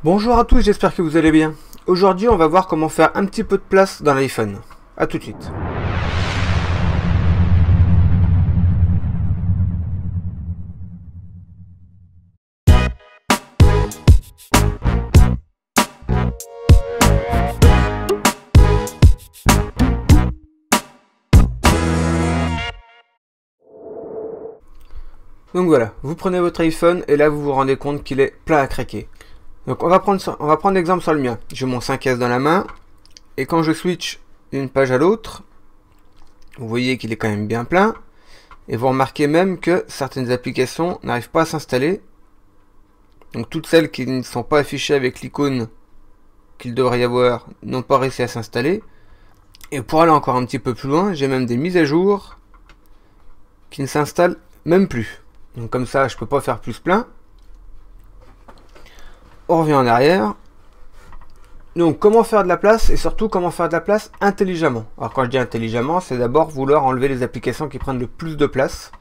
Bonjour à tous, j'espère que vous allez bien. Aujourd'hui, on va voir comment faire un petit peu de place dans l'iPhone. A tout de suite. Donc voilà, vous prenez votre iPhone et là vous vous rendez compte qu'il est plein à craquer. Donc on va prendre l'exemple sur le mien. J'ai mon 5S dans la main et quand je switch d'une page à l'autre, vous voyez qu'il est quand même bien plein. Et vous remarquez même que certaines applications n'arrivent pas à s'installer. Donc toutes celles qui ne sont pas affichées avec l'icône qu'il devrait y avoir n'ont pas réussi à s'installer. Et pour aller encore un petit peu plus loin, j'ai même des mises à jour qui ne s'installent même plus. Donc comme ça, je peux pas faire plus plein. On revient en arrière. Donc comment faire de la place et surtout comment faire de la place intelligemment. Alors quand je dis intelligemment, c'est d'abord vouloir enlever les applications qui prennent le plus de place.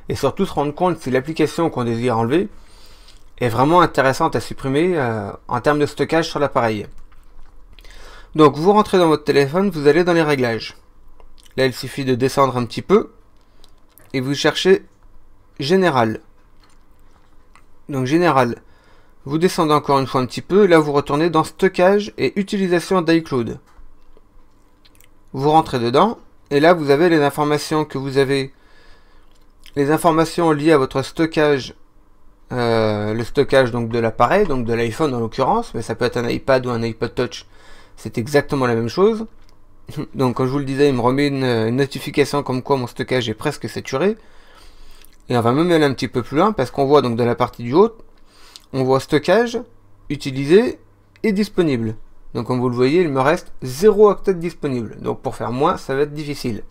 Et surtout se rendre compte si l'application qu'on désire enlever est vraiment intéressante à supprimer en termes de stockage sur l'appareil. Donc vous rentrez dans votre téléphone, vous allez dans les réglages. Là il suffit de descendre un petit peu et vous cherchez Général. Donc Général. Vous descendez encore une fois un petit peu, là vous retournez dans Stockage et Utilisation d'iCloud. Vous rentrez dedans, et là vous avez les informations que vous avez, les informations liées à votre stockage, le stockage donc de l'appareil, donc de l'iPhone en l'occurrence, mais ça peut être un iPad ou un iPod Touch, c'est exactement la même chose. Donc comme je vous le disais, il me remet une notification comme quoi mon stockage est presque saturé. Et on va même aller un petit peu plus loin, parce qu'on voit donc dans la partie du haut, on voit stockage, utilisé et disponible. Donc comme vous le voyez, il me reste 0 octet disponible. Donc pour faire moins, ça va être difficile.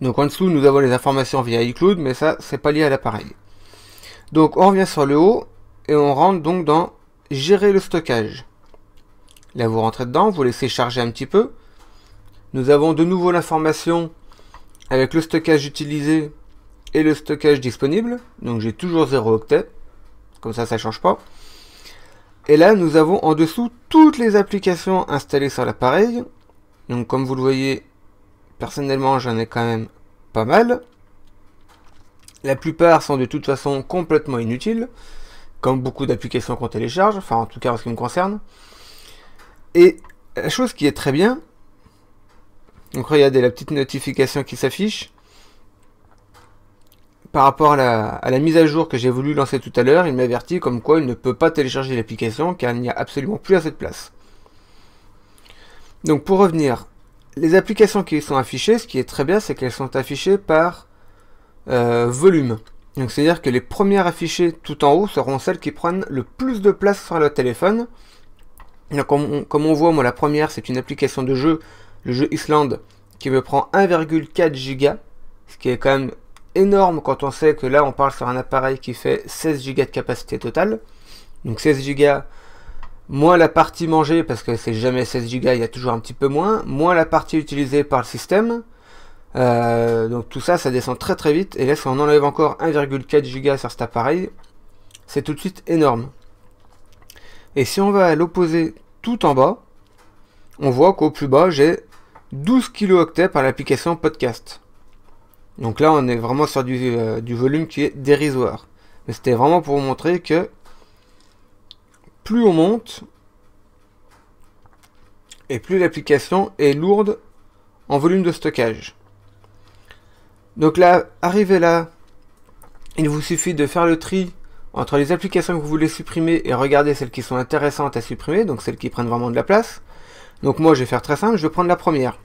Donc en dessous, nous avons les informations via iCloud, mais ça, c'est pas lié à l'appareil. Donc on revient sur le haut, et on rentre donc dans Gérer le stockage. Là, vous rentrez dedans, vous laissez charger un petit peu. Nous avons de nouveau l'information avec le stockage utilisé et le stockage disponible. Donc j'ai toujours 0 octet. Comme ça change pas. Et là, nous avons en dessous toutes les applications installées sur l'appareil. Donc, comme vous le voyez, personnellement, j'en ai quand même pas mal. La plupart sont de toute façon complètement inutiles, comme beaucoup d'applications qu'on télécharge, enfin, en tout cas en ce qui me concerne. Et la chose qui est très bien, donc regardez la petite notification qui s'affiche. Par rapport à la mise à jour que j'ai voulu lancer tout à l'heure, il m'avertit comme quoi il ne peut pas télécharger l'application car il n'y a absolument plus assez de place. Donc pour revenir, les applications qui sont affichées, ce qui est très bien, c'est qu'elles sont affichées par volume. Donc c'est-à-dire que les premières affichées tout en haut seront celles qui prennent le plus de place sur le téléphone. Donc, comme on voit, moi la première c'est une application de jeu, le jeu Island, qui me prend 1,4 Go, ce qui est quand même énorme quand on sait que là on parle sur un appareil qui fait 16 Go de capacité totale. Donc 16 Go moins la partie mangée, parce que c'est jamais 16 Go, il y a toujours un petit peu moins la partie utilisée par le système. Donc tout ça, ça descend très très vite. Et là, si on enlève encore 1,4 Go sur cet appareil, c'est tout de suite énorme. Et si on va à l'opposé tout en bas, on voit qu'au plus bas, j'ai 12 kilo-octets par l'application Podcast. Donc là, on est vraiment sur du volume qui est dérisoire. Mais c'était vraiment pour vous montrer que plus on monte, et plus l'application est lourde en volume de stockage. Donc là, arrivé là, il vous suffit de faire le tri entre les applications que vous voulez supprimer et regarder celles qui sont intéressantes à supprimer, donc celles qui prennent vraiment de la place. Donc moi, je vais faire très simple, je vais prendre la première.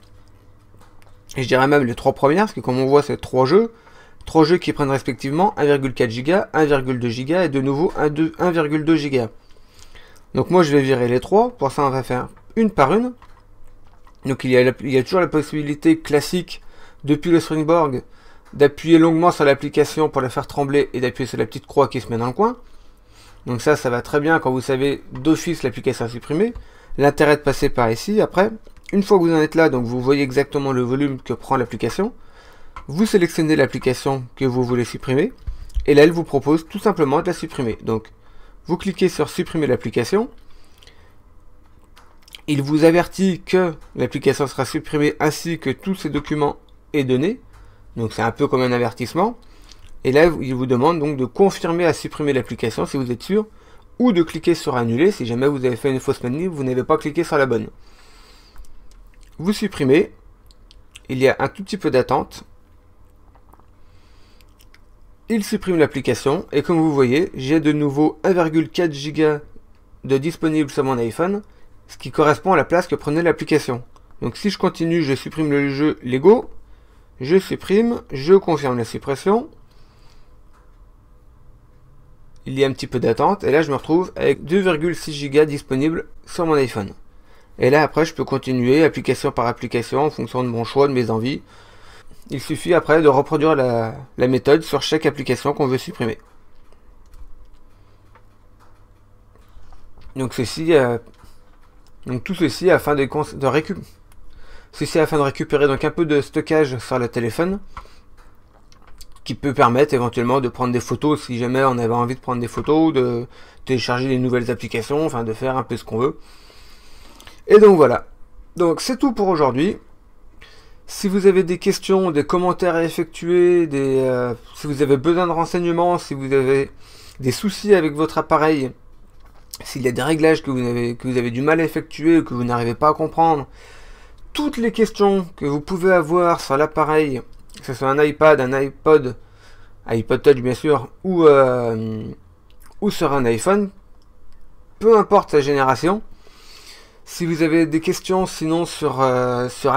Et je dirais même les 3 premières, parce que comme on voit, c'est 3 jeux. 3 jeux qui prennent respectivement 1,4 Go, 1,2 Go et de nouveau 1,2 Go. Donc moi, je vais virer les 3. Pour ça, on va faire une par une. Donc il y a toujours la possibilité classique, depuis le Springboard, d'appuyer longuement sur l'application pour la faire trembler et d'appuyer sur la petite croix qui se met dans le coin. Donc ça va très bien quand vous savez d'office l'application à supprimer. L'intérêt de passer par ici, après... Une fois que vous en êtes là, donc vous voyez exactement le volume que prend l'application, vous sélectionnez l'application que vous voulez supprimer, et là elle vous propose tout simplement de la supprimer. Donc Vous cliquez sur supprimer l'application. Il vous avertit que l'application sera supprimée ainsi que tous ces documents et données. Donc c'est un peu comme un avertissement. Et là, il vous demande donc de confirmer à supprimer l'application si vous êtes sûr, ou de cliquer sur annuler si jamais vous avez fait une fausse manip, vous n'avez pas cliqué sur la bonne. Vous supprimez. Il y a un tout petit peu d'attente. Il supprime l'application et comme vous voyez, j'ai de nouveau 1,4 Go de disponible sur mon iPhone, ce qui correspond à la place que prenait l'application. Donc si je continue, je supprime le jeu Lego, je supprime, je confirme la suppression. Il y a un petit peu d'attente et là je me retrouve avec 2,6 Go disponibles sur mon iPhone. Et là après je peux continuer application par application en fonction de mon choix, de mes envies. Il suffit après de reproduire la méthode sur chaque application qu'on veut supprimer. Donc tout ceci afin de récupérer donc un peu de stockage sur le téléphone, qui peut permettre éventuellement de prendre des photos si jamais on avait envie de prendre des photos, de télécharger des nouvelles applications, enfin de faire un peu ce qu'on veut. Et donc voilà. Donc c'est tout pour aujourd'hui. Si vous avez des questions, des commentaires à effectuer, si vous avez besoin de renseignements, si vous avez des soucis avec votre appareil, s'il y a des réglages que vous avez du mal à effectuer ou que vous n'arrivez pas à comprendre, toutes les questions que vous pouvez avoir sur l'appareil, que ce soit un iPad, un iPod Touch bien sûr, ou sur un iPhone, peu importe sa génération. Si vous avez des questions sinon sur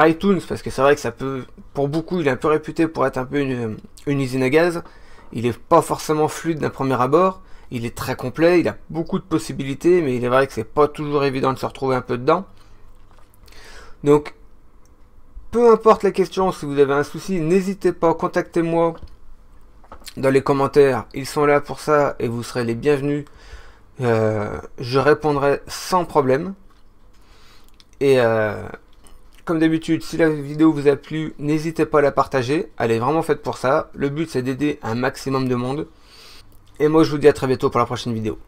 iTunes, parce que c'est vrai que ça peut, pour beaucoup, il est un peu réputé pour être un peu une usine à gaz. Il n'est pas forcément fluide d'un premier abord. Il est très complet, il a beaucoup de possibilités, mais il est vrai que c'est pas toujours évident de se retrouver un peu dedans. Donc, peu importe la question, si vous avez un souci, n'hésitez pas, contactez-moi dans les commentaires. Ils sont là pour ça et vous serez les bienvenus. Je répondrai sans problème. Et comme d'habitude, si la vidéo vous a plu, n'hésitez pas à la partager. Elle est vraiment faite pour ça. Le but, c'est d'aider un maximum de monde. Et moi, je vous dis à très bientôt pour la prochaine vidéo.